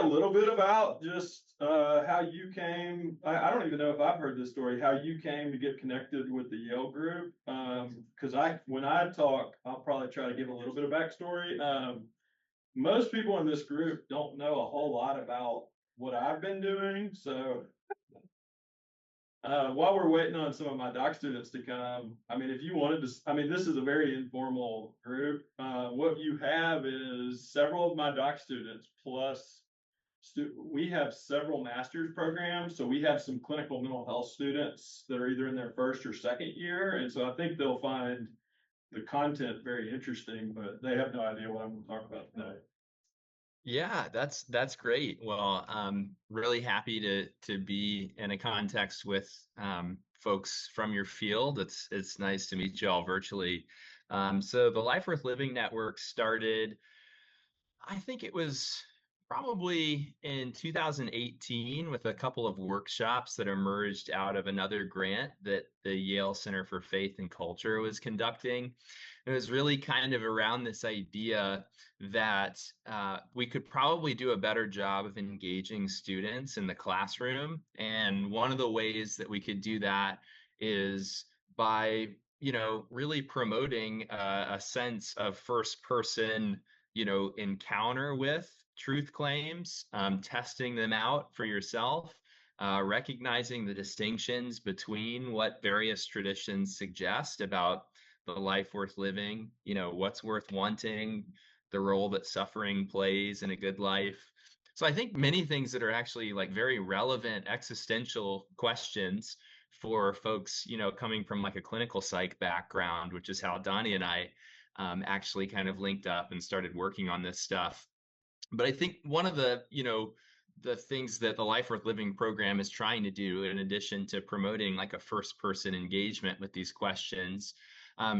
a little bit about just how you came. I don't even know if I've heard this story, how you came to get connected with the Yale group. Because when I talk, I'll probably try to give a little bit of backstory. Most people in this group don't know a whole lot about what I've been doing. So while we're waiting on some of my doc students to come, I mean, if you wanted to, I mean, this is a very informal group. What you have is several of my doc students plus we have several master's programs. So we have some clinical mental health students that are either in their first or second year. And so I think they'll find the content very interesting, but they have no idea what I'm going to talk about today. Yeah, that's great. Well, I'm really happy to be in a context with folks from your field. It's nice to meet you all virtually. So the Life Worth Living Network started, I think it was probably in 2018 with a couple of workshops that emerged out of another grant that the Yale Center for Faith and Culture was conducting. It was really kind of around this idea that we could probably do a better job of engaging students in the classroom. And one of the ways that we could do that is by, really promoting a sense of first person encounter with truth claims, testing them out for yourself, recognizing the distinctions between what various traditions suggest about the life worth living, what's worth wanting, the role that suffering plays in a good life. So I think many things that are actually like very relevant existential questions for folks, coming from like a clinical psych background, which is how Donnie and I actually kind of linked up and started working on this stuff. But I think one of the things that the Life Worth Living program is trying to do, in addition to promoting like a first person engagement with these questions,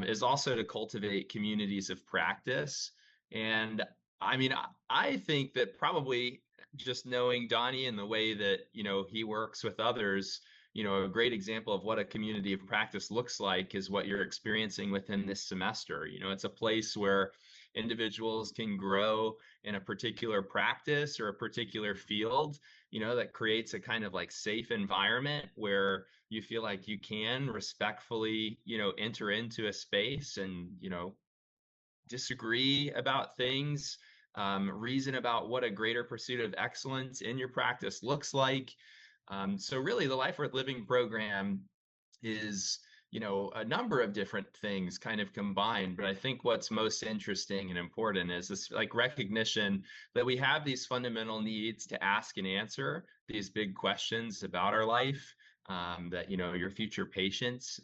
is also to cultivate communities of practice. And I mean, I think that probably just knowing Donnie and the way that, he works with others, a great example of what a community of practice looks like is what you're experiencing within this semester. It's a place where individuals can grow in a particular practice or a particular field, that creates a kind of like safe environment where you feel like you can respectfully, enter into a space and, disagree about things, reason about what a greater pursuit of excellence in your practice looks like. So really the Life Worth Living program is, a number of different things kind of combined. But I think what's most interesting and important is this like recognition that we have these fundamental needs to ask and answer these big questions about our life, that, your future patients,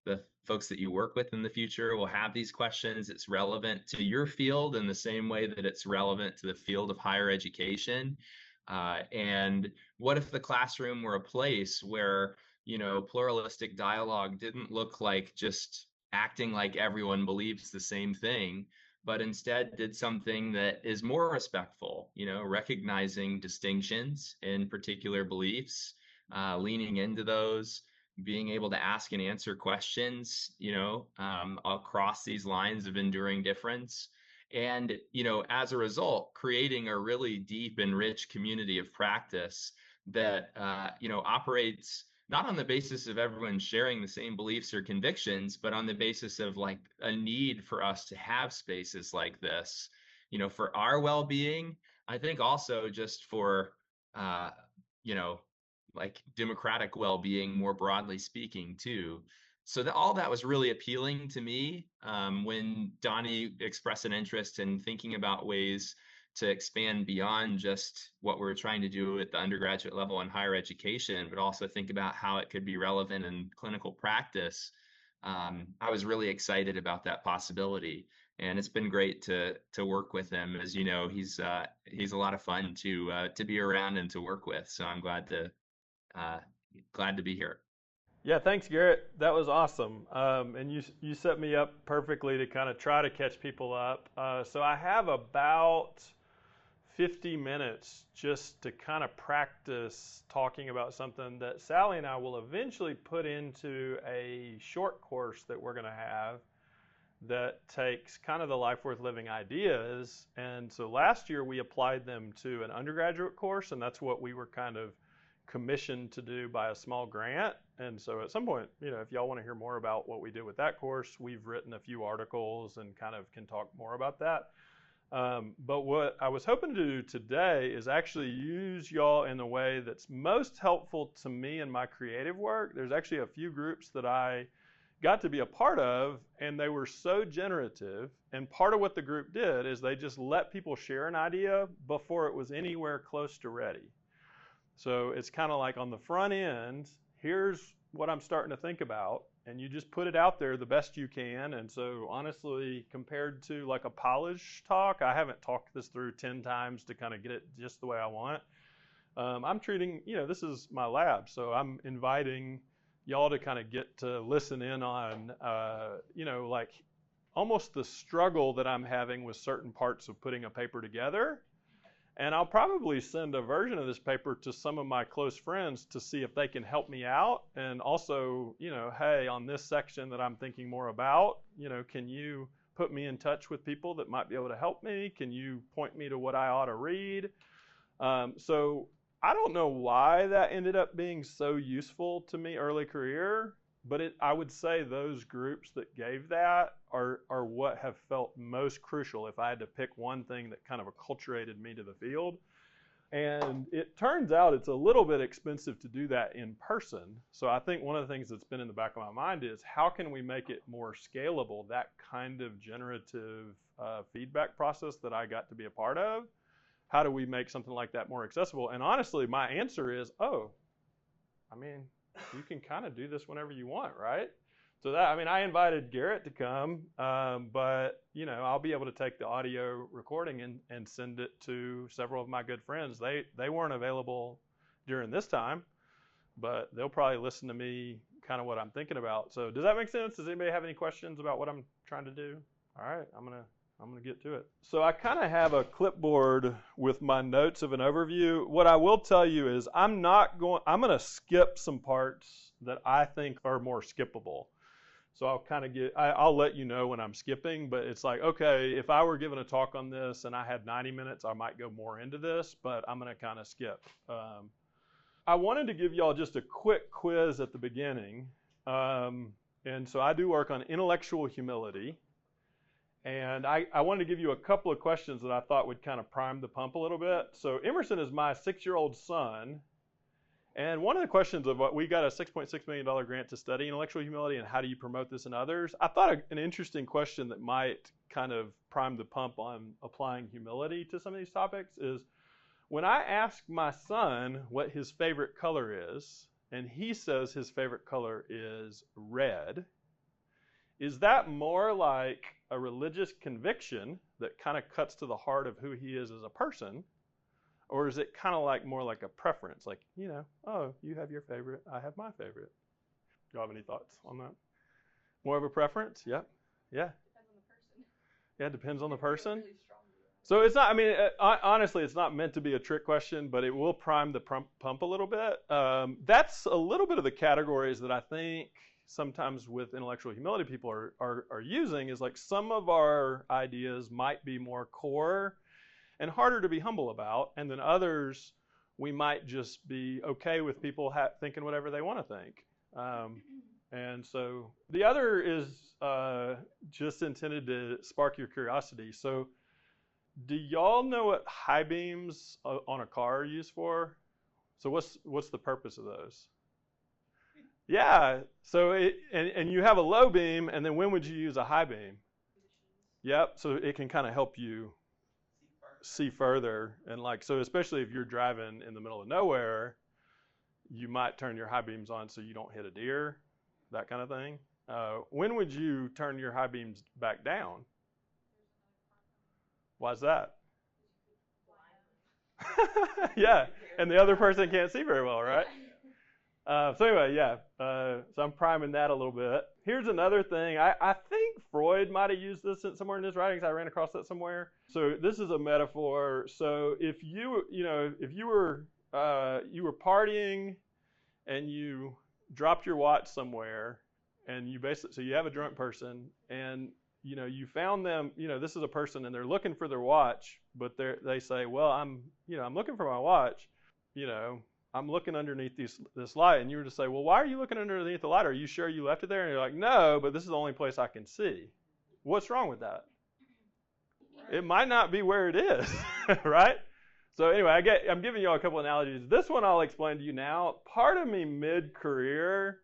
the folks that you work with in the future will have these questions. It's relevant to your field in the same way that it's relevant to the field of higher education. And what if the classroom were a place where, pluralistic dialogue didn't look like just acting like everyone believes the same thing, but instead did something that is more respectful, recognizing distinctions in particular beliefs, leaning into those, being able to ask and answer questions, across these lines of enduring difference. And, as a result, creating a really deep and rich community of practice that, operates not on the basis of everyone sharing the same beliefs or convictions, but on the basis of like a need for us to have spaces like this, for our well-being. I think also just for, uh, you know, like democratic well-being more broadly speaking too. So all that was really appealing to me, when Donnie expressed an interest in thinking about ways to expand beyond just what we're trying to do at the undergraduate level in higher education, but also think about how it could be relevant in clinical practice. I was really excited about that possibility, and it's been great to work with him. As you know, he's a lot of fun to be around and to work with. So I'm uh, glad to be here. Yeah, thanks, Garrett. That was awesome. And you set me up perfectly to kind of try to catch people up. So I have about 50 minutes just to kind of practice talking about something that Sally and I will eventually put into a short course that we're going to have. that takes kind of the life worth living ideas. And so last year we applied them to an undergraduate course, and that's what we were kind of commissioned to do by a small grant. And so at some point, if y'all want to hear more about what we did with that course, we've written a few articles and kind of can talk more about that. But what I was hoping to do today is actually use y'all in a way that's most helpful to me in my creative work. There's actually a few groups that I got to be a part of, and they were so generative. And part of what the group did is they just let people share an idea before it was anywhere close to ready. So it's kind of like on the front end, here's what I'm starting to think about, and you just put it out there the best you can. And so honestly, compared to like a polished talk, I haven't talked this through 10 times to kind of get it just the way I want. I'm treating, this is my lab, so I'm inviting y'all to kind of get to listen in on, like almost the struggle that I'm having with certain parts of putting a paper together. And I'll probably send a version of this paper to some of my close friends to see if they can help me out. And also, hey, on this section that I'm thinking more about, can you put me in touch with people that might be able to help me? Can you point me to what I ought to read? So I don't know why that ended up being so useful to me early career, but I would say those groups that gave that are what have felt most crucial if I had to pick one thing that kind of acculturated me to the field. And it turns out it's a little bit expensive to do that in person. So I think one of the things that's been in the back of my mind is how can we make it more scalable, that kind of generative feedback process that I got to be a part of? How do we make something like that more accessible? And honestly, my answer is, you can kind of do this whenever you want, right? So I invited Garrett to come, but I'll be able to take the audio recording and send it to several of my good friends. They weren't available during this time, but they'll probably listen to me kind of what I'm thinking about. So does that make sense? Does anybody have any questions about what I'm trying to do? All right, I'm gonna get to it. So I kind of have a clipboard with my notes of an overview. What I will tell you is I'm gonna skip some parts that I think are more skippable. So I'll let you know when I'm skipping, but it's like, okay, if I were given a talk on this and I had 90 minutes, I might go more into this, but I'm gonna kind of skip. I wanted to give y'all just a quick quiz at the beginning. And so I do work on intellectual humility. And I wanted to give you a couple of questions that I thought would kind of prime the pump a little bit. So Emerson is my 6-year-old son. And one of the questions of what we got a $6.6 million grant to study intellectual humility and how do you promote this in others. I thought an interesting question that might kind of prime the pump on applying humility to some of these topics is when I ask my son what his favorite color is, and he says his favorite color is red, is that more like a religious conviction that kind of cuts to the heart of who he is as a person? Or is it kind of like more like a preference? Like, oh, you have your favorite, I have my favorite. Do you have any thoughts on that? More of a preference? Yep. Yeah. Depends on the person. Yeah, it depends on the person. Really strong view. So it's not, honestly, it's not meant to be a trick question, but it will prime the pump a little bit. That's a little bit of the categories that I think sometimes with intellectual humility people are using is like some of our ideas might be more core and harder to be humble about, and then others we might just be okay with people thinking whatever they want to think. And so the other is just intended to spark your curiosity. So do y'all know what high beams on a car are used for? So what's the purpose of those? Yeah, so and you have a low beam, and then when would you use a high beam? Yep, so it can kind of help you see further, and so especially if you're driving in the middle of nowhere, you might turn your high beams on so you don't hit a deer, that kind of thing. When would you turn your high beams back down? Why's that? Yeah, and the other person can't see very well, right? So anyway, yeah, so I'm priming that a little bit. Here's another thing. I think Freud might have used this somewhere in his writings. I ran across that somewhere. So this is a metaphor. So if you were partying and you dropped your watch somewhere, and so you have a drunk person, and you found them, this is a person and they're looking for their watch, but they say, well, I'm looking for my watch, I'm looking underneath this light. And you were to say, well, why are you looking underneath the light? Are you sure you left it there? And you're like, no, but this is the only place I can see. What's wrong with that? It might not be where it is, right? So anyway, I'm giving you all a couple analogies. This one I'll explain to you now. Part of me mid-career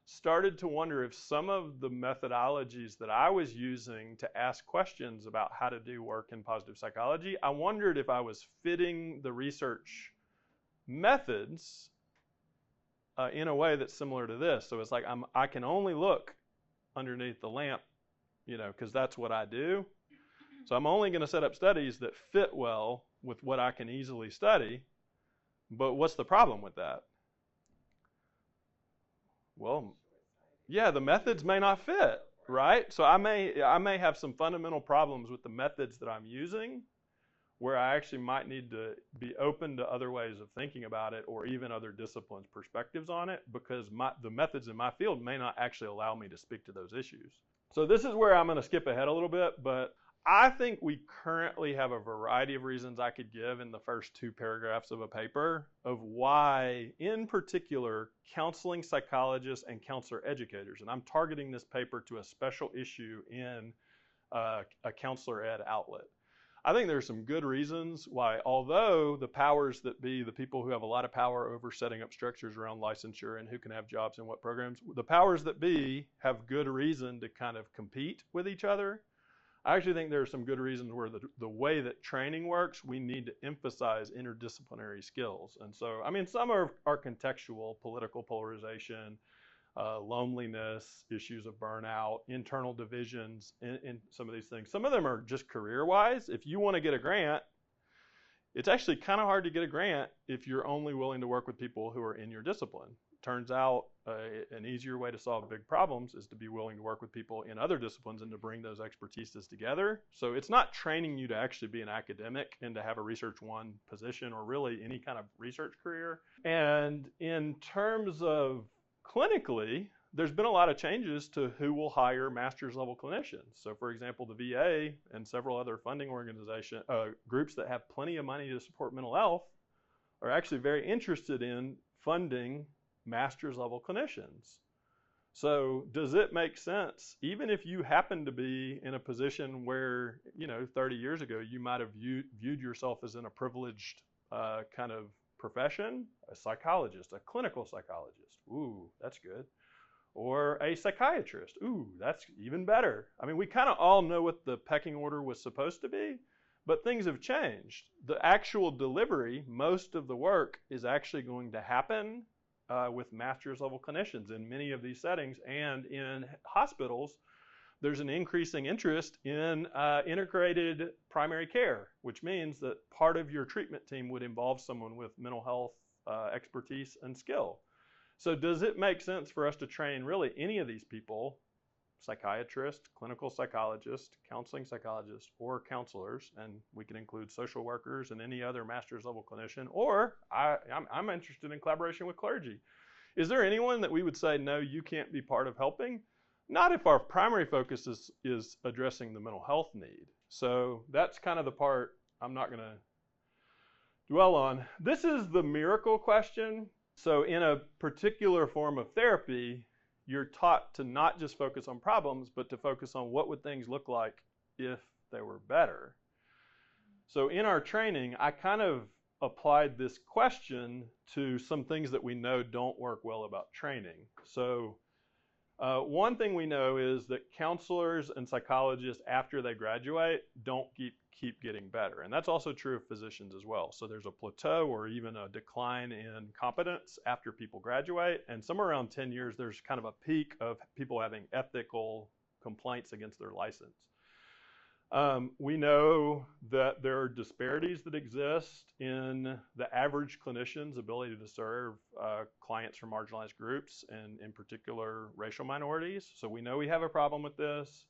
started to wonder if some of the methodologies that I was using to ask questions about how to do work in positive psychology, I wondered if I was fitting the research methods in a way that's similar to this. So it's like I can only look underneath the lamp, because that's what I do. So I'm only going to set up studies that fit well with what I can easily study. But what's the problem with that? Well, yeah, the methods may not fit, right? So I may have some fundamental problems with the methods that I'm using, where I actually might need to be open to other ways of thinking about it, or even other disciplines' perspectives on it, because the methods in my field may not actually allow me to speak to those issues. So this is where I'm going to skip ahead a little bit, but I think we currently have a variety of reasons I could give in the first 2 paragraphs of a paper of why, in particular, counseling psychologists and counselor educators, and I'm targeting this paper to a special issue in a counselor ed outlet. I think there are some good reasons why, although the powers that be, the people who have a lot of power over setting up structures around licensure and who can have jobs in what programs, the powers that be have good reason to kind of compete with each other. I actually think there are some good reasons where the way that training works, we need to emphasize interdisciplinary skills. And so, some are contextual, political polarization, loneliness, issues of burnout, internal divisions in some of these things. Some of them are just career-wise. If you want to get a grant, it's actually kind of hard to get a grant if you're only willing to work with people who are in your discipline. Turns out an easier way to solve big problems is to be willing to work with people in other disciplines and to bring those expertises together. So it's not training you to actually be an academic and to have a Research 1 position or really any kind of research career. And in terms of clinically, there's been a lot of changes to who will hire master's level clinicians. So for example, the VA and several other funding organizations, groups that have plenty of money to support mental health are actually very interested in funding master's level clinicians. So does it make sense, even if you happen to be in a position where, 30 years ago, you might have viewed yourself as in a privileged kind of profession, a psychologist, a clinical psychologist, ooh, that's good. Or a psychiatrist, ooh, that's even better. We kind of all know what the pecking order was supposed to be, but things have changed. The actual delivery, most of the work is actually going to happen with master's level clinicians in many of these settings. And in hospitals, there's an increasing interest in integrated primary care, which means that part of your treatment team would involve someone with mental health expertise and skill. So does it make sense for us to train really any of these people, psychiatrists, clinical psychologists, counseling psychologists, or counselors, and we can include social workers and any other master's level clinician, or I'm interested in collaboration with clergy. Is there anyone that we would say, no, you can't be part of helping? Not if our primary focus is addressing the mental health need. So that's kind of the part I'm not going to dwell on. This is the miracle question. So in a particular form of therapy, you're taught to not just focus on problems, but to focus on what would things look like if they were better. So in our training, I kind of applied this question to some things that we know don't work well about training. So one thing we know is that counselors and psychologists, after they graduate, don't keep getting better. And that's also true of physicians as well. So there's a plateau or even a decline in competence after people graduate. And somewhere around 10 years, there's kind of a peak of people having ethical complaints against their license. We know that there are disparities that exist in the average clinician's ability to serve clients from marginalized groups, and in particular racial minorities. So we know we have a problem with this.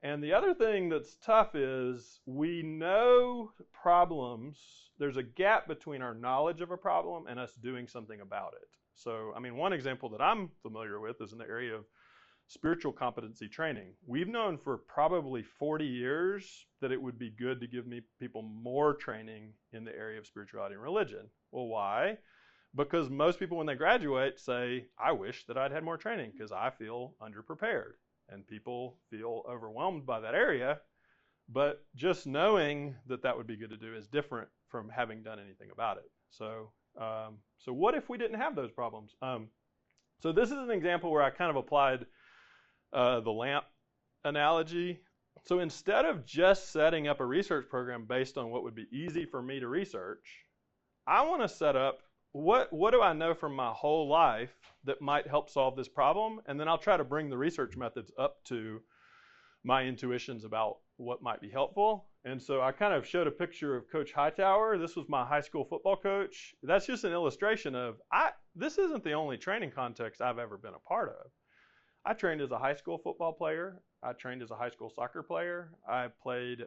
And the other thing that's tough is we know problems, there's a gap between our knowledge of a problem and us doing something about it. So, one example that I'm familiar with is in the area of spiritual competency training. We've known for probably 40 years that it would be good to give people more training in the area of spirituality and religion. Well, why? Because most people, when they graduate, say, I wish that I'd had more training because I feel underprepared. And people feel overwhelmed by that area. But just knowing that that would be good to do is different from having done anything about it. So what if we didn't have those problems? So this is an example where I kind of applied the lamp analogy. So instead of just setting up a research program based on what would be easy for me to research, I want to set up what do I know from my whole life that might help solve this problem, and then I'll try to bring the research methods up to my intuitions about what might be helpful. And so I kind of showed a picture of Coach Hightower. This was my high school football coach. That's just an illustration of this isn't the only training context I've ever been a part of. I trained as a high school football player. I trained as a high school soccer player. I played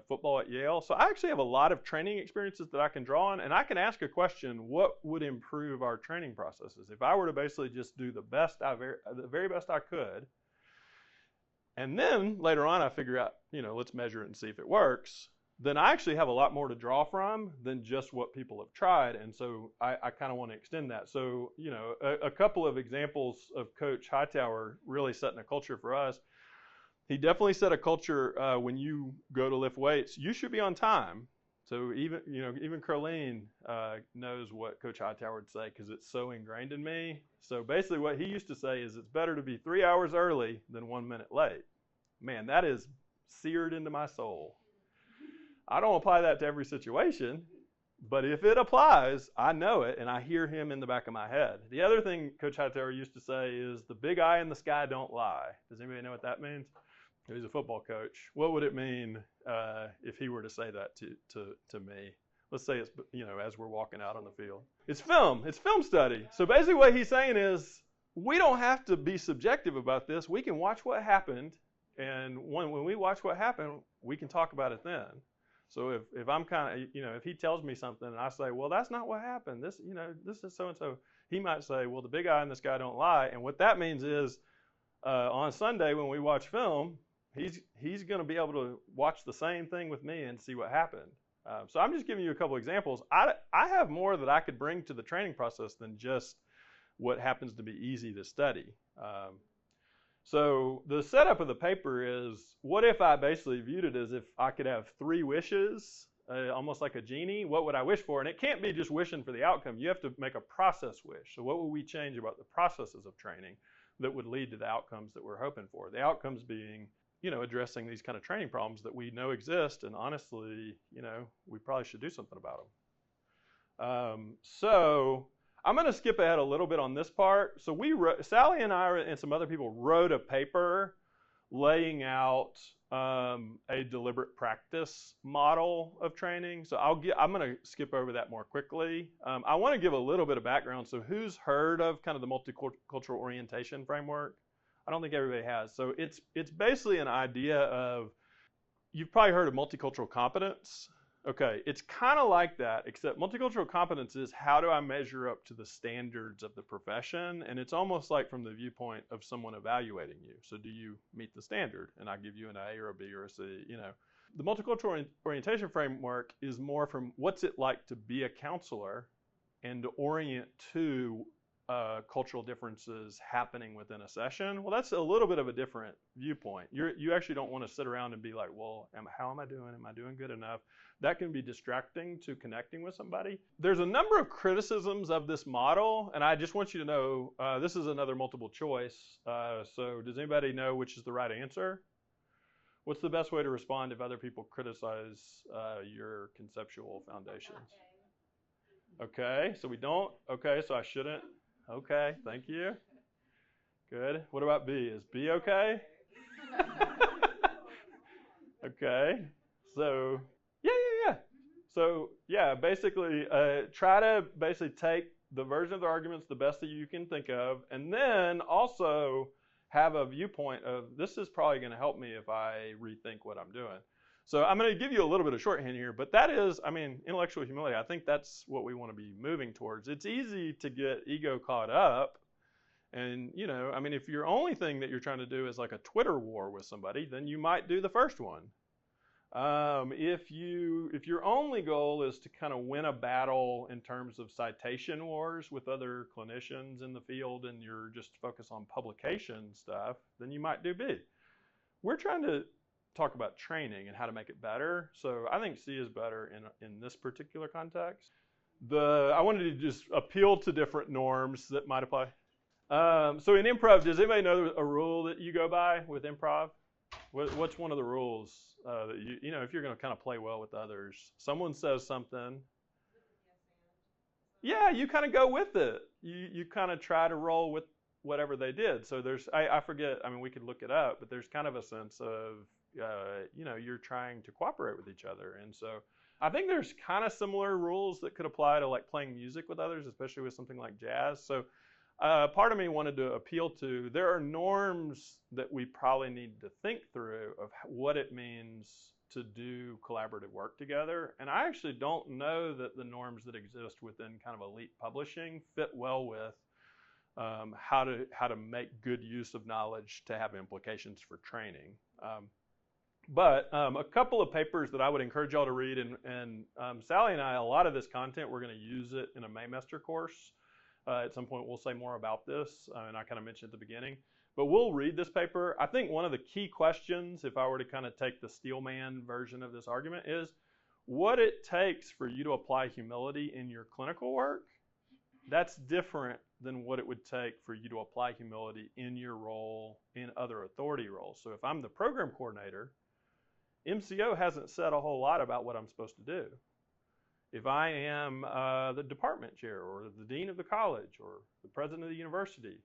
football at Yale. So I actually have a lot of training experiences that I can draw on, and I can ask a question, what would improve our training processes? If I were to basically just do the very best I could, and then later on I figure out, let's measure it and see if it works, then I actually have a lot more to draw from than just what people have tried. And so I kind of want to extend that. So, a couple of examples of Coach Hightower really setting a culture for us. He definitely set a culture when you go to lift weights, you should be on time. So even Carlene knows what Coach Hightower would say because it's so ingrained in me. So basically what he used to say is it's better to be 3 hours early than 1 minute late. Man, that is seared into my soul. I don't apply that to every situation, but if it applies, I know it and I hear him in the back of my head. The other thing Coach Hightower used to say is the big eye in the sky don't lie. Does anybody know what that means? He's a football coach. What would it mean if he were to say that to me? Let's say it's, as we're walking out on the field. It's film study. So basically what he's saying is we don't have to be subjective about this. We can watch what happened, and when we watch what happened, we can talk about it then. So if I'm kind of, if he tells me something and I say, well, that's not what happened. This is so-and-so. He might say, well, the big eye in the sky don't lie. And what that means is on Sunday when we watch film, he's going to be able to watch the same thing with me and see what happened. So I'm just giving you a couple examples. I have more that I could bring to the training process than just what happens to be easy to study. So the setup of the paper is, what if I basically viewed it as if I could have 3 wishes, almost like a genie? What would I wish for? And it can't be just wishing for the outcome. You have to make a process wish. So what would we change about the processes of training that would lead to the outcomes that we're hoping for? The outcomes being, addressing these kind of training problems that we know exist, and honestly, we probably should do something about them. So I'm going to skip ahead a little bit on this part. So Sally and I and some other people wrote a paper laying out a deliberate practice model of training. So I'm going to skip over that more quickly. I want to give a little bit of background. So who's heard of kind of the multicultural orientation framework? I don't think everybody has. So it's basically an idea of, you've probably heard of multicultural competence. Okay, it's kind of like that, except multicultural competence is how do I measure up to the standards of the profession? And it's almost like from the viewpoint of someone evaluating you. So do you meet the standard? And I give you an A or a B or a C, The multicultural orientation framework is more from what's it like to be a counselor and to orient to cultural differences happening within a session. Well, that's a little bit of a different viewpoint. You actually don't want to sit around and be like, well, how am I doing? Am I doing good enough? That can be distracting to connecting with somebody. There's a number of criticisms of this model, and I just want you to know, this is another multiple choice. So does anybody know which is the right answer? What's the best way to respond if other people criticize your conceptual foundations? Okay, so we don't. Okay, so I shouldn't. Okay, thank you. Good. What about B? Is B okay? Okay. So, yeah. So, basically, try to take the version of the arguments the best that you can think of, and then also have a viewpoint of, this is probably going to help me if I rethink what I'm doing. So I'm going to give you a little bit of shorthand here, but that is, intellectual humility. I think that's what we want to be moving towards. It's easy to get ego caught up And, I mean, if your only thing that you're trying to do is like a Twitter war with somebody, then you might do the first one. If your only goal is to kind of win a battle in terms of citation wars with other clinicians in the field and you're just focused on publication stuff, then you might do B. We're trying to talk about training and how to make it better. So I think C is better in this particular context. I wanted to just appeal to different norms that might apply. So in improv, does anybody know a rule that you go by with improv? What's one of the rules that if you're going to kind of play well with others, someone says something. Yeah, you kind of go with it. You kind of try to roll with whatever they did. So I forget, I mean, we could look it up, but there's kind of a sense of, you're trying to cooperate with each other. And so I think there's kind of similar rules that could apply to like playing music with others, especially with something like jazz. So part of me wanted to appeal to, there are norms that we probably need to think through of what it means to do collaborative work together. And I actually don't know that the norms that exist within kind of elite publishing fit well with how to make good use of knowledge to have implications for training. But a couple of papers that I would encourage y'all to read, and Sally and I, a lot of this content, we're going to use it in a Maymester course. At some point, we'll say more about this, and I kind of mentioned at the beginning. But we'll read this paper. I think one of the key questions, if I were to kind of take the Steelman version of this argument, is what it takes for you to apply humility in your clinical work. That's different than what it would take for you to apply humility in your role in other authority roles. So if I'm the program coordinator, MCO hasn't said a whole lot about what I'm supposed to do. If I am the department chair or the dean of the college or the president of the university,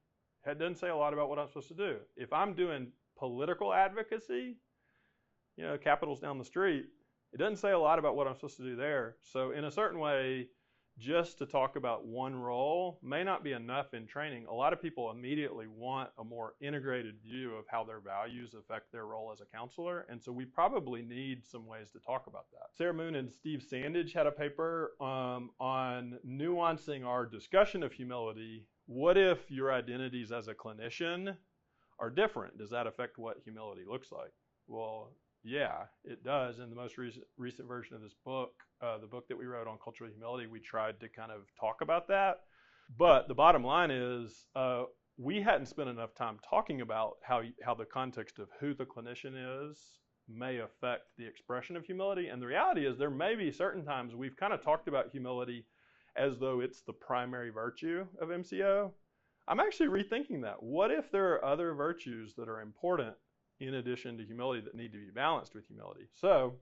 it doesn't say a lot about what I'm supposed to do. If I'm doing political advocacy, Capitol's down the street, it doesn't say a lot about what I'm supposed to do there. So in a certain way, just to talk about one role may not be enough in training. A lot of people immediately want a more integrated view of how their values affect their role as a counselor. And so we probably need some ways to talk about that. Sarah Moon and Steve Sandage had a paper on nuancing our discussion of humility. What if your identities as a clinician are different? Does that affect what humility looks like? Well, yeah, it does. In the most recent version of this book, the book that we wrote on cultural humility, we tried to kind of talk about that. But the bottom line is we hadn't spent enough time talking about how the context of who the clinician is may affect the expression of humility. And the reality is there may be certain times we've kind of talked about humility as though it's the primary virtue of MCO. I'm actually rethinking that. What if there are other virtues that are important in addition to humility that need to be balanced with humility? So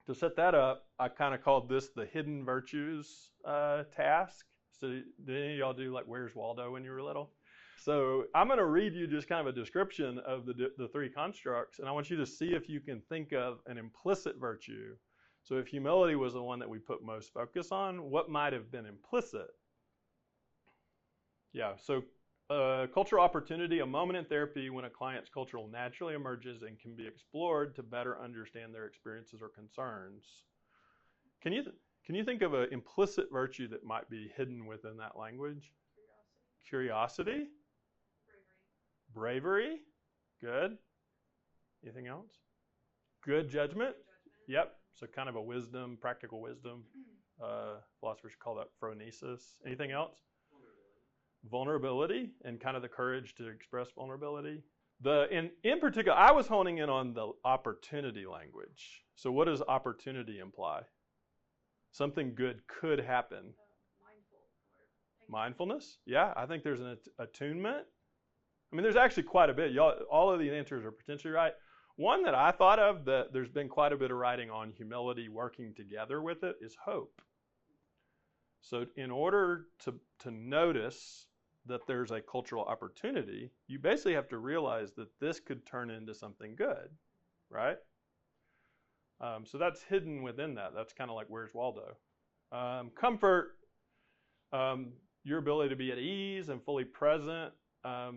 to set that up, I kind of called this the hidden virtues task. So did any of y'all do like Where's Waldo when you were little? So I'm going to read you just kind of a description of the three constructs, and I want you to see if you can think of an implicit virtue. So if humility was the one that we put most focus on, what might have been implicit? Yeah, so cultural opportunity, a moment in therapy when a client's cultural naturally emerges and can be explored to better understand their experiences or concerns. Can you think of an implicit virtue that might be hidden within that language? Curiosity. Bravery. Good. Anything else? Good judgment. Yep. So kind of a wisdom, practical wisdom. Philosophers call that phronesis. Anything else? Vulnerability and kind of the courage to express vulnerability. In particular, I was honing in on the opportunity language. So what does opportunity imply? Something good could happen. Mindfulness? Yeah, I think there's an attunement. I mean, there's actually quite a bit. All of these answers are potentially right. One that I thought of that there's been quite a bit of writing on humility working together with it is hope. So in order to notice that there's a cultural opportunity, you basically have to realize that this could turn into something good, right? So that's hidden within that. That's kind of like Where's Waldo? Comfort, your ability to be at ease and fully present.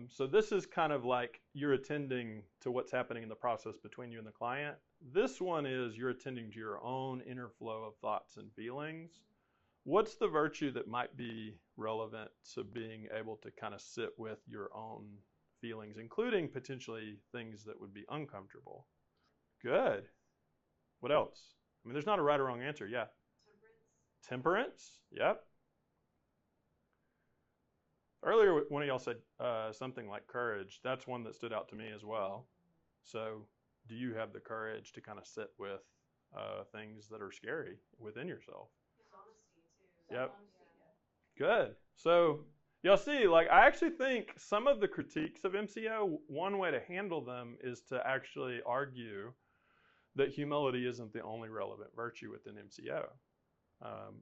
So this is kind of like you're attending to what's happening in the process between you and the client. This one is you're attending to your own inner flow of thoughts and feelings. what's the virtue that might be relevant to being able to kind of sit with your own feelings, including potentially things that would be uncomfortable? Good. What else? I mean, there's not a right or wrong answer. Yeah. Temperance. Yep. Earlier, one of y'all said something like courage. That's one that stood out to me as well. So, do you have the courage to kind of sit with things that are scary within yourself? Yep. Good. So, y'all see, like, I actually think some of the critiques of MCO, one way to handle them is to actually argue that humility isn't the only relevant virtue within MCO.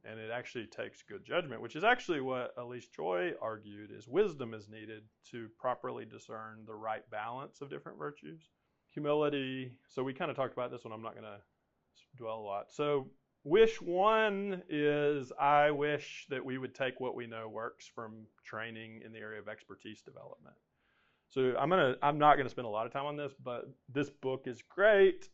And it actually takes good judgment, which is actually what Elise Joy argued, is wisdom is needed to properly discern the right balance of different virtues. Humility, so we kind of talked about this one. I'm not going to dwell a lot. So wish one is, I wish that we would take what we know works from training in the area of expertise development. So I'm not going to spend a lot of time on this, but this book is great.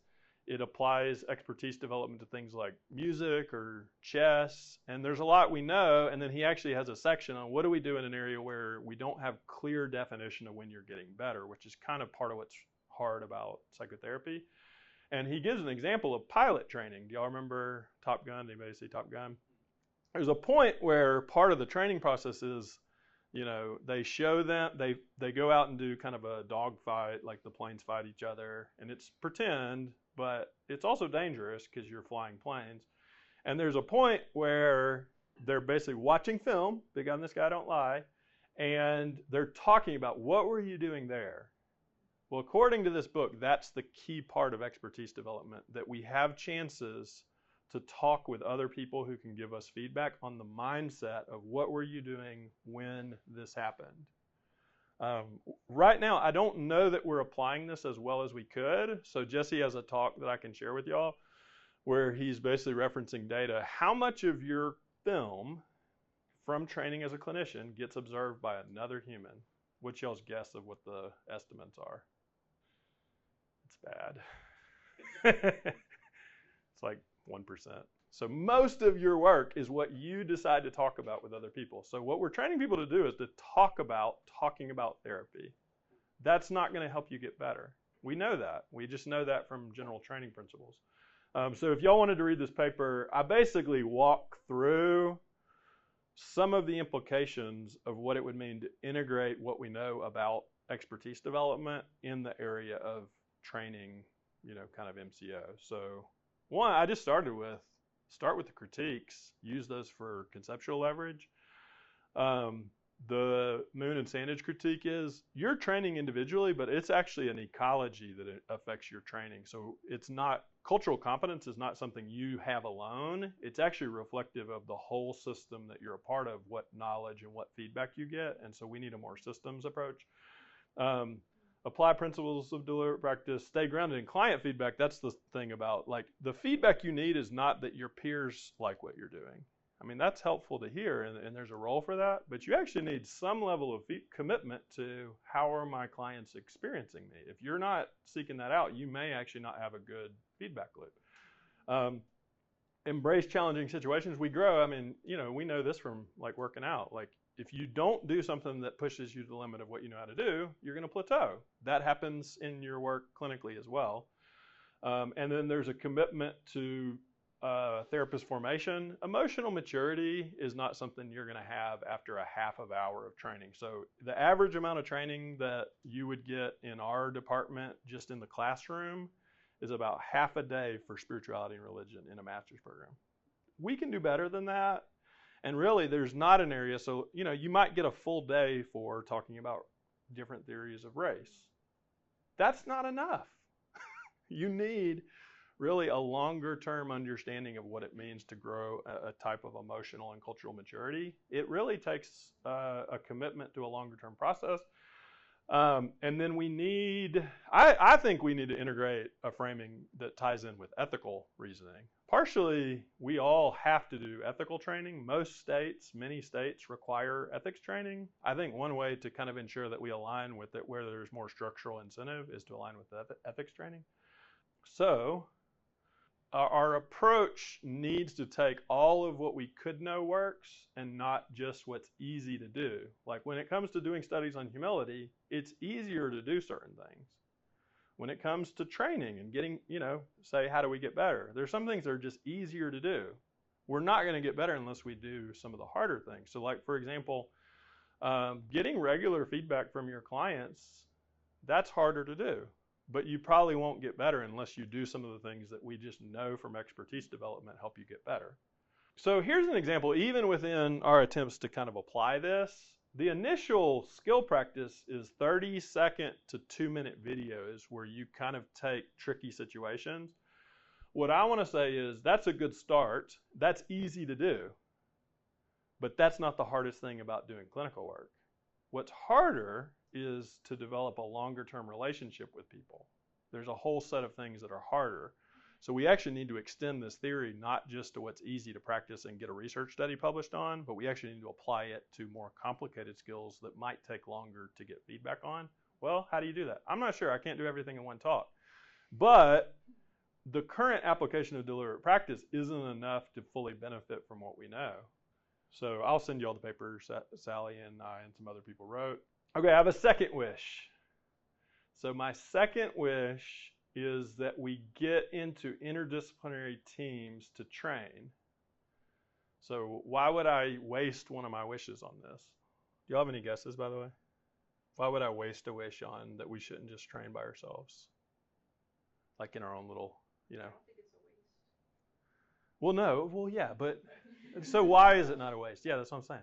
It applies expertise development to things like music or chess, and there's a lot we know, and then he actually has a section on what do we do in an area where we don't have clear definition of when you're getting better, which is kind of part of what's hard about psychotherapy. And he gives an example of pilot training. Do y'all remember Top Gun? Anybody see Top Gun? There's a point where part of the training process is, you know, they show them, they go out and do kind of a dog fight, like the planes fight each other, and it's pretend, but it's also dangerous because you're flying planes. And there's a point where they're basically watching film, Big on This Guy Don't Lie, and they're talking about, what were you doing there? Well, according to this book, that's the key part of expertise development, that we have chances to talk with other people who can give us feedback on the mindset of what were you doing when this happened. Right now, I don't know that we're applying this as well as we could. So Jesse has a talk that I can share with y'all where he's basically referencing data. How much of your film from training as a clinician gets observed by another human? What's y'all's guess of what the estimates are? It's bad. It's like 1%. So most of your work is what you decide to talk about with other people. So what we're training people to do is to talking about therapy. That's not going to help you get better. We know that. We just know that from general training principles. So if y'all wanted to read this paper, I basically walk through some of the implications of what it would mean to integrate what we know about expertise development in the area of training, you know, kind of MCO. So one, I just start with the critiques, use those for conceptual leverage. The Moon and Sandage critique is, you're training individually, but it's actually an ecology that affects your training. So it's not, cultural competence is not something you have alone. It's actually reflective of the whole system that you're a part of, what knowledge and what feedback you get. And so we need a more systems approach. Apply principles of deliberate practice, stay grounded in client feedback. That's the thing about, like, the feedback you need is not that your peers like what you're doing. I mean, that's helpful to hear, and there's a role for that, but you actually need some level of commitment to, how are my clients experiencing me? If you're not seeking that out, you may actually not have a good feedback loop. Embrace challenging situations. We grow. I mean, you know, we know this from like working out. Like, if you don't do something that pushes you to the limit of what you know how to do, you're going to plateau. That happens in your work clinically as well. And then there's a commitment to therapist formation. Emotional maturity is not something you're going to have after a half of hour of training. So the average amount of training that you would get in our department just in the classroom is about half a day for spirituality and religion in a master's program. We can do better than that. And really, there's not an area. So, you know, you might get a full day for talking about different theories of race. That's not enough. You need really a longer term understanding of what it means to grow a type of emotional and cultural maturity. It really takes a commitment to a longer term process. And then we need, I think we need to integrate a framing that ties in with ethical reasoning. Partially, we all have to do ethical training. Most states, many states require ethics training. I think one way to kind of ensure that we align with it where there's more structural incentive is to align with ethics training. So our approach needs to take all of what we could know works and not just what's easy to do. Like when it comes to doing studies on humility, it's easier to do certain things. When it comes to training and getting, say, how do we get better? There's some things that are just easier to do. We're not going to get better unless we do some of the harder things. So like, for example, getting regular feedback from your clients, that's harder to do. But you probably won't get better unless you do some of the things that we just know from expertise development help you get better. So here's an example, even within our attempts to kind of apply this, the initial skill practice is 30-second to 2-minute videos where you kind of take tricky situations. What I want to say is that's a good start. That's easy to do. But that's not the hardest thing about doing clinical work. What's harder is to develop a longer-term relationship with people. There's a whole set of things that are harder. So we actually need to extend this theory not just to what's easy to practice and get a research study published on, but we actually need to apply it to more complicated skills that might take longer to get feedback on. Well, how do you do that? I'm not sure. I can't do everything in one talk. But the current application of deliberate practice isn't enough to fully benefit from what we know. So I'll send you all the papers that Sally and I and some other people wrote. Okay, I have a second wish. So my second wish is that we get into interdisciplinary teams to train. So why would I waste one of my wishes on this? Do y'all have any guesses, by the way? Why would I waste a wish on that we shouldn't just train by ourselves? Like in our own little, I don't think it's a waste. Well, no. Well, yeah, but so why is it not a waste? Yeah, that's what I'm saying.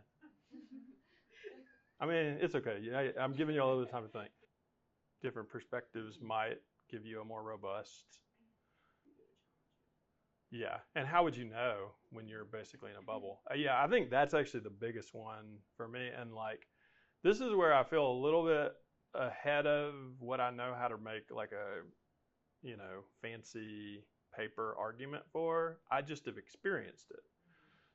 I mean, it's okay. I'm giving you all the time to think. Different perspectives might give you a more robust. Yeah, and how would you know when you're basically in a bubble? Yeah, I think that's actually the biggest one for me. And like, this is where I feel a little bit ahead of what I know how to make like a, fancy paper argument for. I just have experienced it.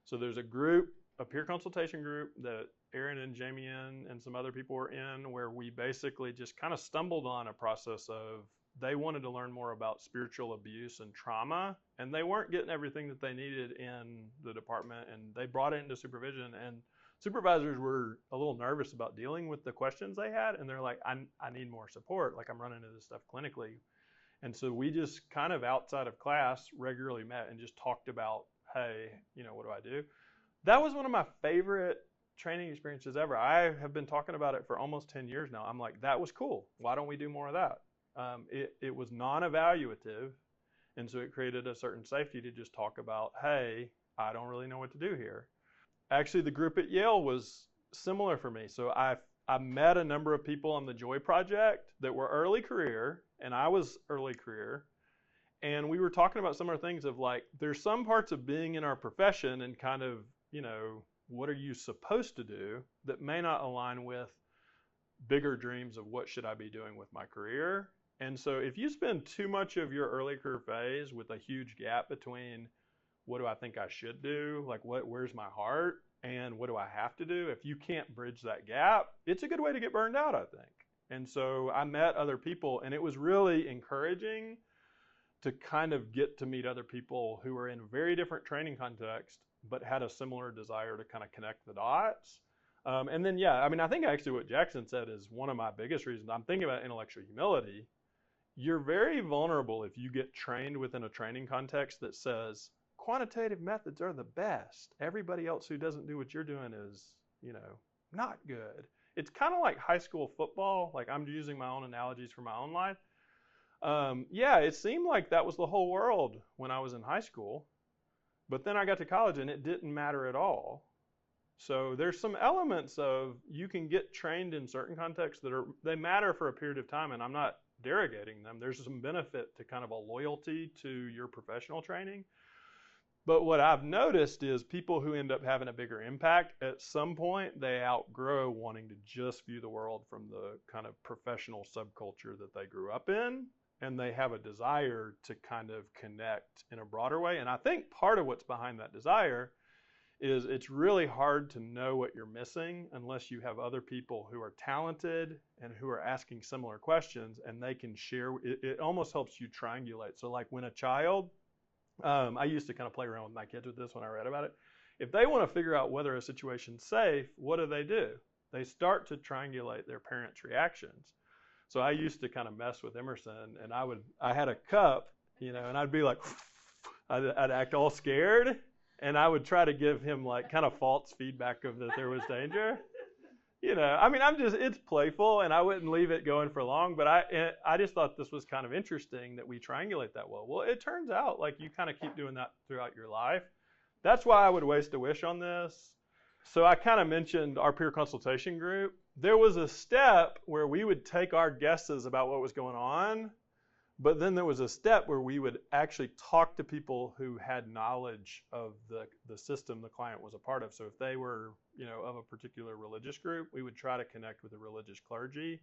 So there's a group, a peer consultation group that Aaron and Jamie and some other people were in, where we basically just kind of stumbled on a process of they wanted to learn more about spiritual abuse and trauma, and they weren't getting everything that they needed in the department, and they brought it into supervision, and supervisors were a little nervous about dealing with the questions they had, and they're like, I need more support, like I'm running into this stuff clinically. And so we just kind of outside of class regularly met and just talked about, hey, what do I do? That was one of my favorite training experiences ever. I have been talking about it for almost 10 years now. I'm like, that was cool. Why don't we do more of that? It was non-evaluative, and so it created a certain safety to just talk about, hey, I don't really know what to do here. Actually, the group at Yale was similar for me. So I met a number of people on the Joy Project that were early career, and I was early career. And we were talking about similar things of like, there's some parts of being in our profession and kind of, what are you supposed to do that may not align with bigger dreams of what should I be doing with my career. And so if you spend too much of your early career phase with a huge gap between what do I think I should do, like where's my heart, and what do I have to do, if you can't bridge that gap, it's a good way to get burned out, I think. And so I met other people, and it was really encouraging to kind of get to meet other people who were in a very different training context, but had a similar desire to kind of connect the dots. And then, I think actually what Jackson said is one of my biggest reasons. I'm thinking about intellectual humility. You're very vulnerable if you get trained within a training context that says quantitative methods are the best. Everybody else who doesn't do what you're doing is, not good. It's kind of like high school football. Like I'm using my own analogies for my own life. It seemed like that was the whole world when I was in high school. But then I got to college and it didn't matter at all. So there's some elements of you can get trained in certain contexts they matter for a period of time, and I'm not derogating them. There's some benefit to kind of a loyalty to your professional training. But what I've noticed is people who end up having a bigger impact, at some point they outgrow wanting to just view the world from the kind of professional subculture that they grew up in, and they have a desire to kind of connect in a broader way. And I think part of what's behind that desire is it's really hard to know what you're missing unless you have other people who are talented and who are asking similar questions, and they can share. It almost helps you triangulate. So like when a child I used to kind of play around with my kids with this when I read about it. If they want to figure out whether a situation's safe, what do? They start to triangulate their parents' reactions. So I used to kind of mess with Emerson, and I had a cup, and I'd be like, I'd act all scared, and I would try to give him like kind of false feedback of that there was danger. I mean, it's playful, and I wouldn't leave it going for long, but I just thought this was kind of interesting that we triangulate that well. Well, it turns out like you kind of keep doing that throughout your life. That's why I would waste a wish on this. So I kind of mentioned our peer consultation group. There was a step where we would take our guesses about what was going on, but then there was a step where we would actually talk to people who had knowledge of the system the client was a part of. So if they were, of a particular religious group, we would try to connect with the religious clergy.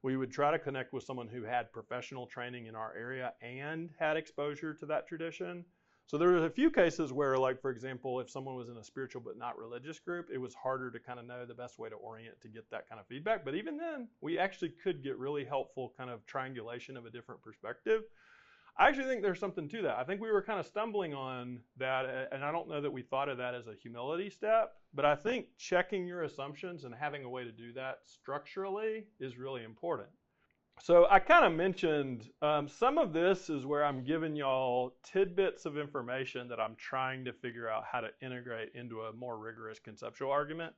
We would try to connect with someone who had professional training in our area and had exposure to that tradition. So there were a few cases where, like, for example, if someone was in a spiritual but not religious group, it was harder to kind of know the best way to orient to get that kind of feedback. But even then, we actually could get really helpful kind of triangulation of a different perspective. I actually think there's something to that. I think we were kind of stumbling on that, and I don't know that we thought of that as a humility step, but I think checking your assumptions and having a way to do that structurally is really important. So I kind of mentioned some of this is where I'm giving y'all tidbits of information that I'm trying to figure out how to integrate into a more rigorous conceptual argument.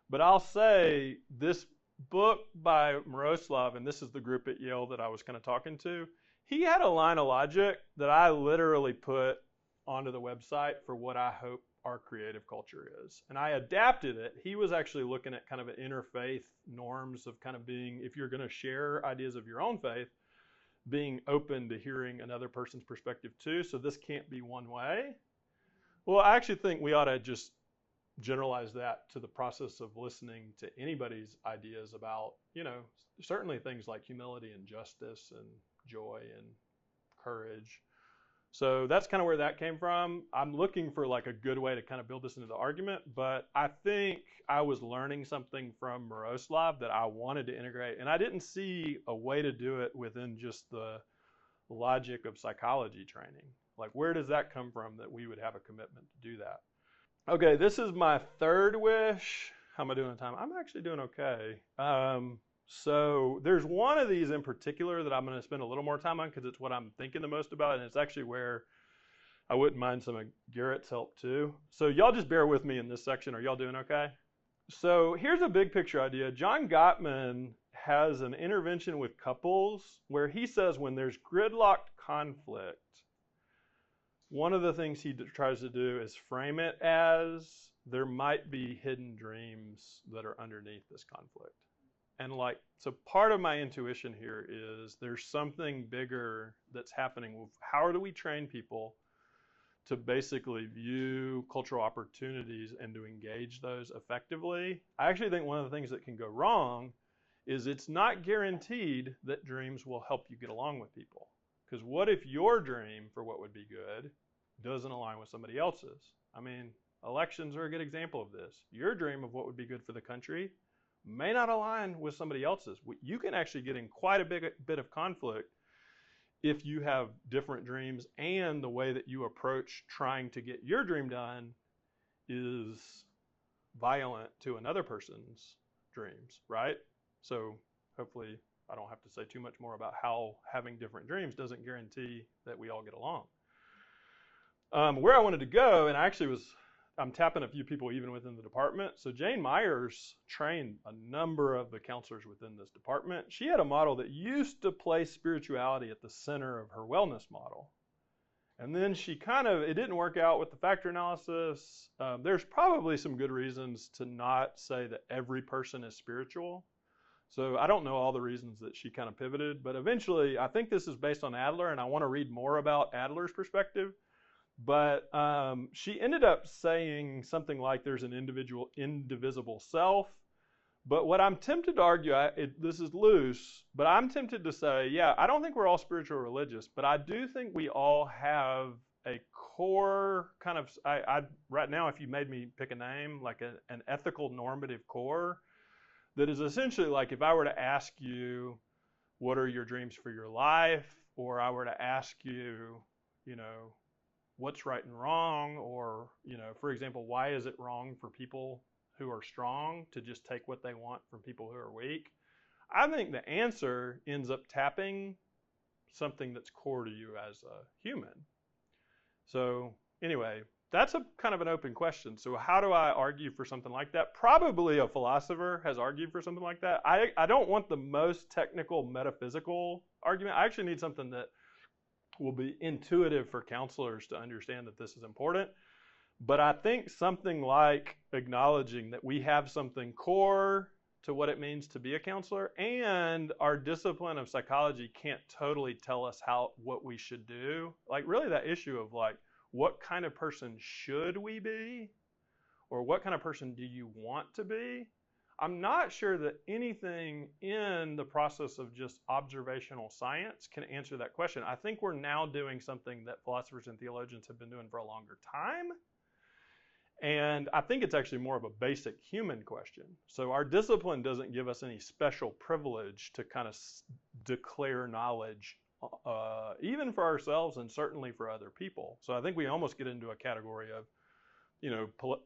But I'll say this book by Miroslav, and this is the group at Yale that I was kind of talking to, he had a line of logic that I literally put onto the website for what I hope our creative culture is. And I adapted it. He was actually looking at kind of an interfaith norms of kind of being, if you're going to share ideas of your own faith, being open to hearing another person's perspective too. So this can't be one way. Well, I actually think we ought to just generalize that to the process of listening to anybody's ideas about, certainly things like humility and justice and joy and courage. So that's kind of where that came from. I'm looking for like a good way to kind of build this into the argument, but I think I was learning something from Miroslav that I wanted to integrate, and I didn't see a way to do it within just the logic of psychology training. Like, where does that come from that we would have a commitment to do that? Okay, this is my third wish. How am I doing on time? I'm actually doing okay. So there's one of these in particular that I'm going to spend a little more time on because it's what I'm thinking the most about, and it's actually where I wouldn't mind some of Garrett's help too. So y'all just bear with me in this section. Are y'all doing okay? So here's a big picture idea. John Gottman has an intervention with couples where he says when there's gridlocked conflict, one of the things he tries to do is frame it as there might be hidden dreams that are underneath this conflict. And so part of my intuition here is there's something bigger that's happening. How do we train people to basically view cultural opportunities and to engage those effectively? I actually think one of the things that can go wrong is it's not guaranteed that dreams will help you get along with people. Because what if your dream for what would be good doesn't align with somebody else's? I mean, elections are a good example of this. Your dream of what would be good for the country may not align with somebody else's. You can actually get in quite a bit of conflict if you have different dreams and the way that you approach trying to get your dream done is violent to another person's dreams, right? So hopefully I don't have to say too much more about how having different dreams doesn't guarantee that we all get along. Where I wanted to go, and I'm tapping a few people even within the department. So Jane Myers trained a number of the counselors within this department. She had a model that used to place spirituality at the center of her wellness model. And then it didn't work out with the factor analysis. There's probably some good reasons to not say that every person is spiritual. So I don't know all the reasons that she kind of pivoted, but eventually I think this is based on Adler, and I want to read more about Adler's perspective. But she ended up saying something like there's an individual, indivisible self. But what I'm tempted to argue, this is loose, but I'm tempted to say, yeah, I don't think we're all spiritual or religious, but I do think we all have a core kind of, right now, if you made me pick a name, like an ethical normative core, that is essentially like if I were to ask you, what are your dreams for your life? Or I were to ask you, what's right and wrong, or, for example, why is it wrong for people who are strong to just take what they want from people who are weak? I think the answer ends up tapping something that's core to you as a human. So anyway, that's a kind of an open question. So how do I argue for something like that? Probably a philosopher has argued for something like that. I don't want the most technical metaphysical argument. I actually need something that will be intuitive for counselors to understand that this is important. But I think something like acknowledging that we have something core to what it means to be a counselor, and our discipline of psychology can't totally tell us what we should do. Like really that issue of like, what kind of person should we be? Or what kind of person do you want to be? I'm not sure that anything in the process of just observational science can answer that question. I think we're now doing something that philosophers and theologians have been doing for a longer time. And I think it's actually more of a basic human question. So our discipline doesn't give us any special privilege to kind of declare knowledge, even for ourselves and certainly for other people. So I think we almost get into a category of,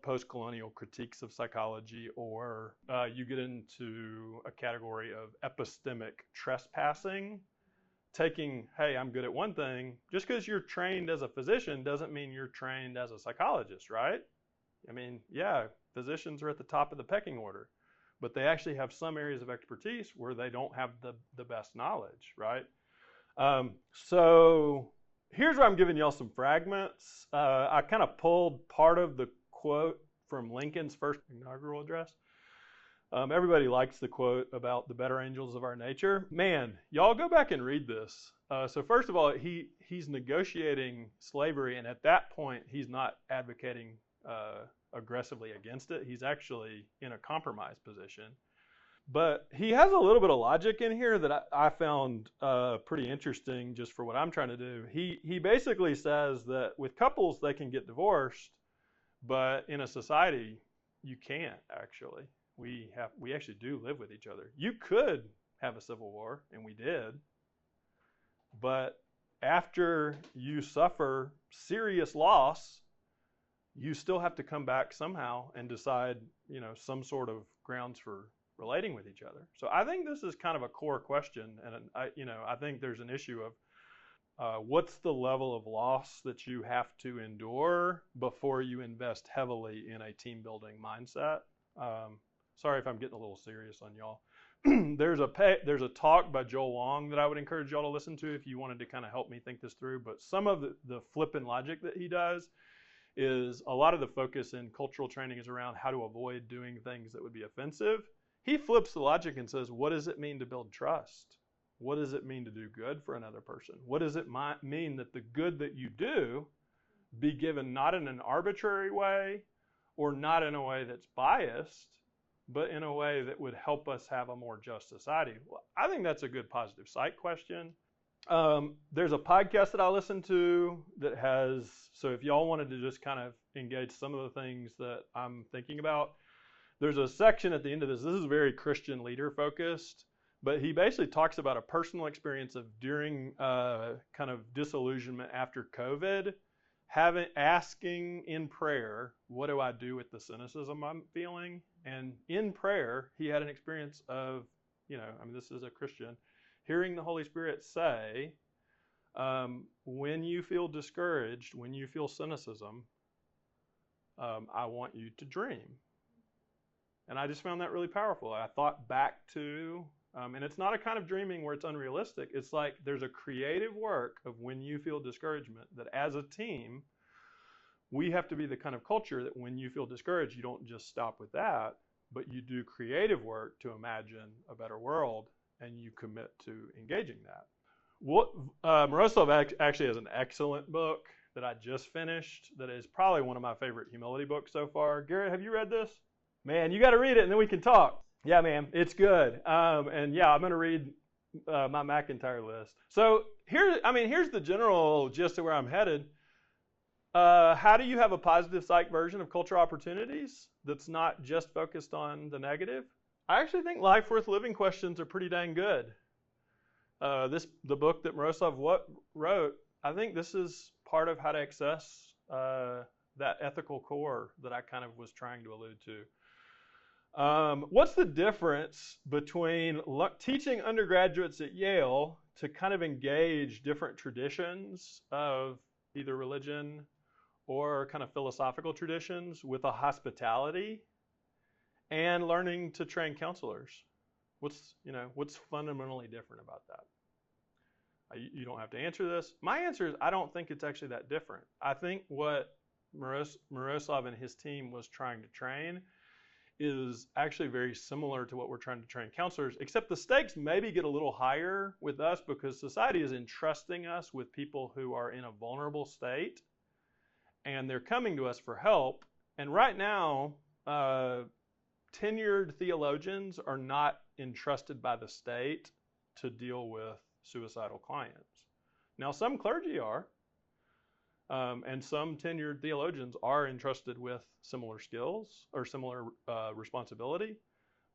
post-colonial critiques of psychology, or you get into a category of epistemic trespassing, taking, hey, I'm good at one thing. Just because you're trained as a physician doesn't mean you're trained as a psychologist, right? I mean, yeah, physicians are at the top of the pecking order, but they actually have some areas of expertise where they don't have the best knowledge, right? So here's where I'm giving y'all some fragments. I kind of pulled part of the quote from Lincoln's first inaugural address. Everybody likes the quote about the better angels of our nature. Man, y'all go back and read this. So first of all, he's negotiating slavery, and at that point, he's not advocating aggressively against it. He's actually in a compromise position. But he has a little bit of logic in here that I found pretty interesting just for what I'm trying to do. He basically says that with couples, they can get divorced, but in a society, you can't actually. We actually do live with each other. You could have a civil war, and we did. But after you suffer serious loss, you still have to come back somehow and decide, some sort of grounds for relating with each other. So I think this is kind of a core question, and I think there's an issue of what's the level of loss that you have to endure before you invest heavily in a team building mindset. Sorry if I'm getting a little serious on y'all. There's a talk by Joel Wong that I would encourage y'all to listen to if you wanted to kind of help me think this through. But some of the flippant logic that he does is a lot of the focus in cultural training is around how to avoid doing things that would be offensive. He flips the logic and says, what does it mean to build trust? What does it mean to do good for another person? What does it mean that the good that you do be given not in an arbitrary way or not in a way that's biased, but in a way that would help us have a more just society? Well, I think that's a good positive psych question. There's a podcast that I listen to that has, so if y'all wanted to just kind of engage some of the things that I'm thinking about, there's a section at the end of this. This is very Christian leader focused, but he basically talks about a personal experience of during kind of disillusionment after COVID, asking in prayer, what do I do with the cynicism I'm feeling? And in prayer, he had an experience of, this is a Christian, hearing the Holy Spirit say, when you feel discouraged, when you feel cynicism, I want you to dream. And I just found that really powerful. I thought back to, and it's not a kind of dreaming where it's unrealistic. It's like there's a creative work of when you feel discouragement, that as a team, we have to be the kind of culture that when you feel discouraged, you don't just stop with that, but you do creative work to imagine a better world, and you commit to engaging that. Miroslav actually has an excellent book that I just finished that is probably one of my favorite humility books so far. Garrett, have you read this? Man, you got to read it and then we can talk. Yeah, man, it's good. And yeah, I'm going to read my McIntyre list. So here's the general gist of where I'm headed. How do you have a positive psych version of cultural opportunities that's not just focused on the negative? I actually think life worth living questions are pretty dang good. The book that Miroslav wrote, I think this is part of how to access that ethical core that I kind of was trying to allude to. What's the difference between teaching undergraduates at Yale to kind of engage different traditions of either religion or kind of philosophical traditions with a hospitality and learning to train counselors? What's fundamentally different about that? You don't have to answer this. My answer is I don't think it's actually that different. I think what Miroslav and his team was trying to train is actually very similar to what we're trying to train counselors, except the stakes maybe get a little higher with us because society is entrusting us with people who are in a vulnerable state, and they're coming to us for help. And right now, tenured theologians are not entrusted by the state to deal with suicidal clients. Now, some clergy are, and some tenured theologians are entrusted with similar skills or similar responsibility.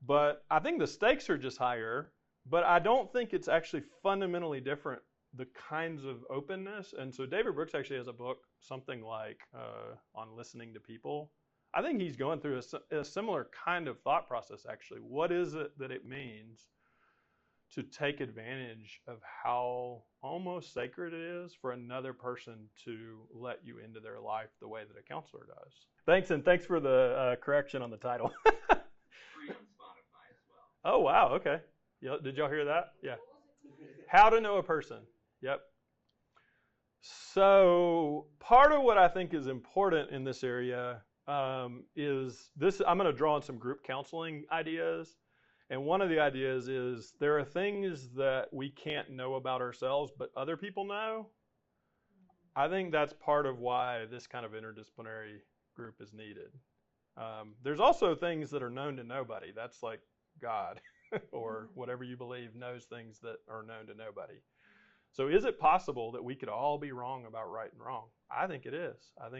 But I think the stakes are just higher, but I don't think it's actually fundamentally different, the kinds of openness. And so David Brooks actually has a book, something like on listening to people. I think he's going through a similar kind of thought process, actually. What is it that it means to take advantage of how almost sacred it is for another person to let you into their life the way that a counselor does? Thanks, and thanks for the correction on the title. Free on Spotify as well. Oh, wow, okay. Yeah, did y'all hear that? Yeah. How to Know a Person. Yep. So part of what I think is important in this area is this. I'm going to draw on some group counseling ideas. And one of the ideas is there are things that we can't know about ourselves, but other people know. I think that's part of why this kind of interdisciplinary group is needed. There's also things that are known to nobody. That's like God or whatever you believe knows things that are known to nobody. So is it possible that we could all be wrong about right and wrong? I think it is. I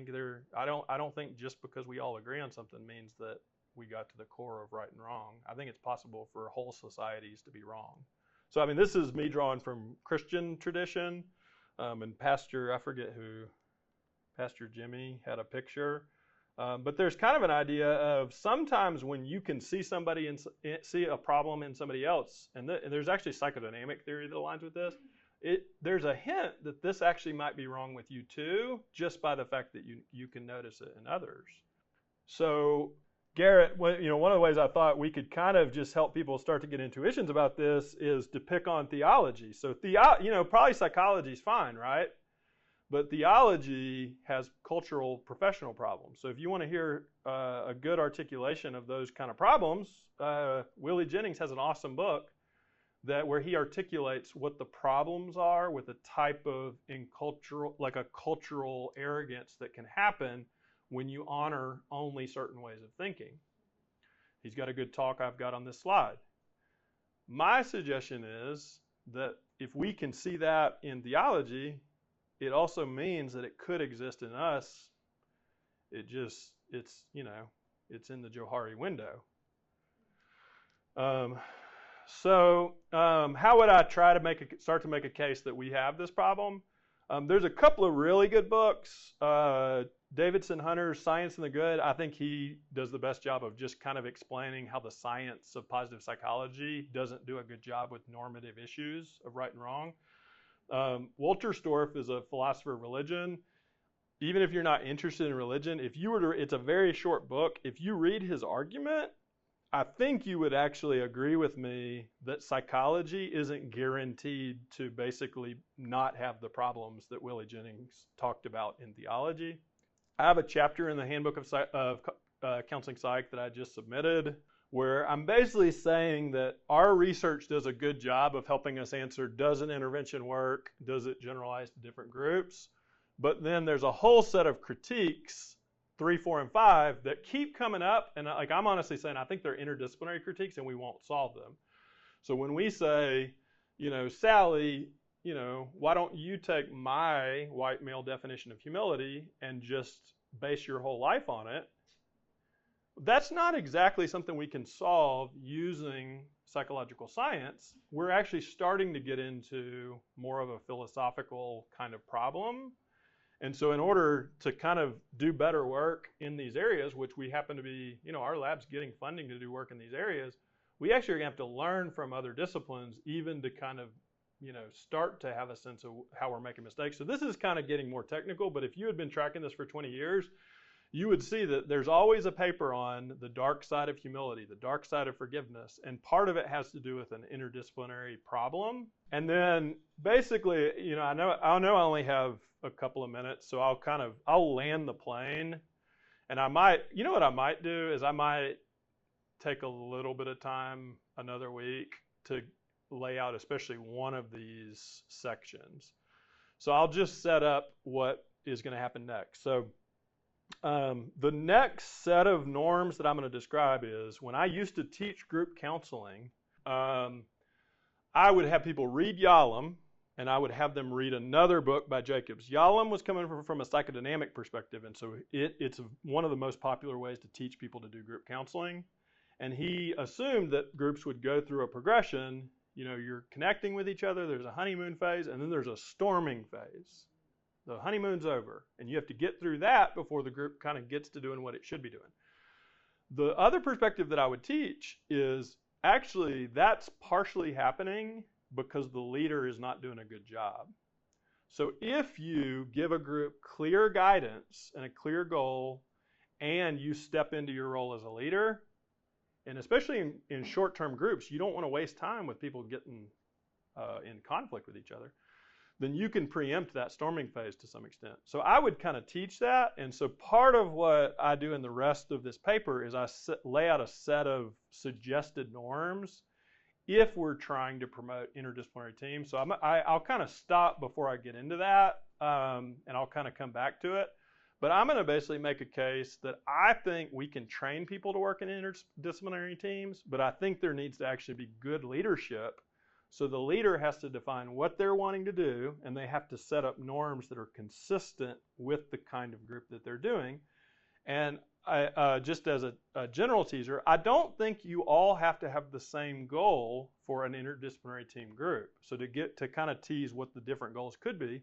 don't think just because we all agree on something means that we got to the core of right and wrong. I think it's possible for whole societies to be wrong. So, I mean, this is me drawing from Christian tradition, and Pastor Jimmy had a picture. But there's kind of an idea of sometimes when you can see somebody and see a problem in somebody else, and there's actually psychodynamic theory that aligns with this. There's a hint that this actually might be wrong with you too, just by the fact that you can notice it in others. So Garrett, one of the ways I thought we could kind of just help people start to get intuitions about this is to pick on theology. So probably psychology is fine, right? But theology has cultural professional problems. So if you want to hear a good articulation of those kind of problems, Willie Jennings has an awesome book where he articulates what the problems are with a type of cultural arrogance that can happen when you honor only certain ways of thinking. He's got a good talk I've got on this slide. My suggestion is that if we can see that in theology, it also means that it could exist in us. It's in the Johari window. So how would I try to start to make a case that we have this problem? There's a couple of really good books. Davidson Hunter's Science and the Good, I think he does the best job of just kind of explaining how the science of positive psychology doesn't do a good job with normative issues of right and wrong. Wolterstorff is a philosopher of religion. Even if you're not interested in religion, it's a very short book. If you read his argument, I think you would actually agree with me that psychology isn't guaranteed to basically not have the problems that Willie Jennings talked about in theology. I have a chapter in the Handbook of Counseling Psych that I just submitted where I'm basically saying that our research does a good job of helping us answer, does an intervention work? Does it generalize to different groups? But then there's a whole set of critiques, 3, 4, and 5, that keep coming up. And I'm honestly saying I think they're interdisciplinary critiques and we won't solve them. So when we say, Sally, why don't you take my white male definition of humility and just base your whole life on it? That's not exactly something we can solve using psychological science. We're actually starting to get into more of a philosophical kind of problem. And so in order to kind of do better work in these areas, which we happen to be, our lab's getting funding to do work in these areas, we actually are going to have to learn from other disciplines even to kind of, start to have a sense of how we're making mistakes. So this is kind of getting more technical, but if you had been tracking this for 20 years, you would see that there's always a paper on the dark side of humility, the dark side of forgiveness, and part of it has to do with an interdisciplinary problem. And basically, I know I only have a couple of minutes, so I'll land the plane, and I might, what I might do is I might take a little bit of time another week to lay out especially one of these sections. So I'll just set up what is going to happen next. So the next set of norms that I'm going to describe is when I used to teach group counseling, I would have people read Yalom, and I would have them read another book by Jacobs. Yalom was coming from a psychodynamic perspective, and so it's one of the most popular ways to teach people to do group counseling. And he assumed that groups would go through a progression. You're connecting with each other, there's a honeymoon phase, and then there's a storming phase. The honeymoon's over, and you have to get through that before the group kind of gets to doing what it should be doing. The other perspective that I would teach is actually that's partially happening because the leader is not doing a good job. So if you give a group clear guidance and a clear goal, and you step into your role as a leader, and especially in short-term groups, you don't want to waste time with people getting in conflict with each other, then you can preempt that storming phase to some extent. So I would kind of teach that. And so part of what I do in the rest of this paper is I lay out a set of suggested norms if we're trying to promote interdisciplinary teams. So I'll kind of stop before I get into that, and I'll kind of come back to it. But I'm going to basically make a case that I think we can train people to work in interdisciplinary teams, but I think there needs to actually be good leadership. So the leader has to define what they're wanting to do, and they have to set up norms that are consistent with the kind of group that they're doing. And just as a general teaser, I don't think you all have to have the same goal for an interdisciplinary team group. So to kind of tease what the different goals could be,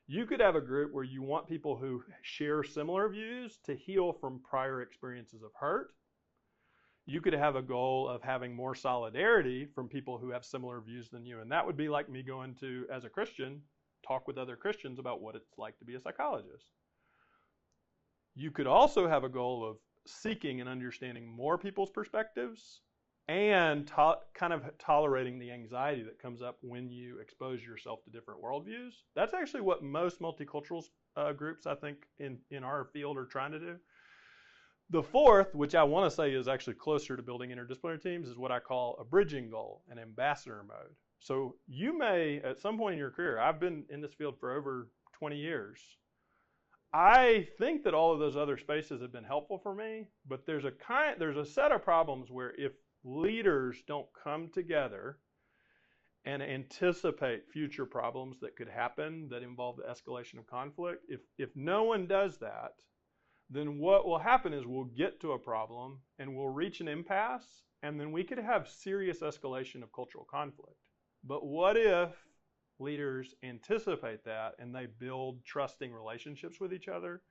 you could have a group where you want people who share similar views to heal from prior experiences of hurt. You could have a goal of having more solidarity from people who have similar views than you. And that would be like me going to, as a Christian, talk with other Christians about what it's like to be a psychologist. You could also have a goal of seeking and understanding more people's perspectives and kind of tolerating the anxiety that comes up when you expose yourself to different worldviews. That's actually what most multicultural groups, I think, in our field are trying to do. The fourth, which I want to say is actually closer to building interdisciplinary teams, is what I call a bridging goal, an ambassador mode. So you may, at some point in your career, I've been in this field for over 20 years. I think that all of those other spaces have been helpful for me, but there's a set of problems where if leaders don't come together and anticipate future problems that could happen that involve the escalation of conflict, if no one does that, then what will happen is we'll get to a problem and we'll reach an impasse, and then we could have serious escalation of cultural conflict. But what if leaders anticipate that and they build trusting relationships with each other?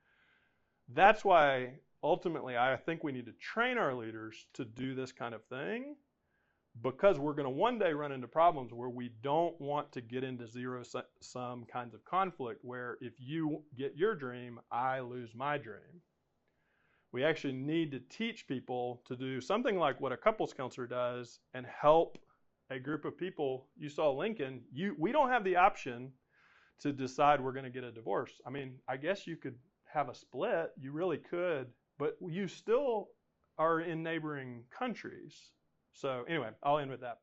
That's why ultimately I think we need to train our leaders to do this kind of thing, because we're going to one day run into problems where we don't want to get into zero-sum kinds of conflict where if you get your dream, I lose my dream. We actually need to teach people to do something like what a couples counselor does and help a group of people. You saw Lincoln. We don't have the option to decide we're going to get a divorce. I mean, I guess you could have a split. You really could, but you still are in neighboring countries. So anyway, I'll end with that.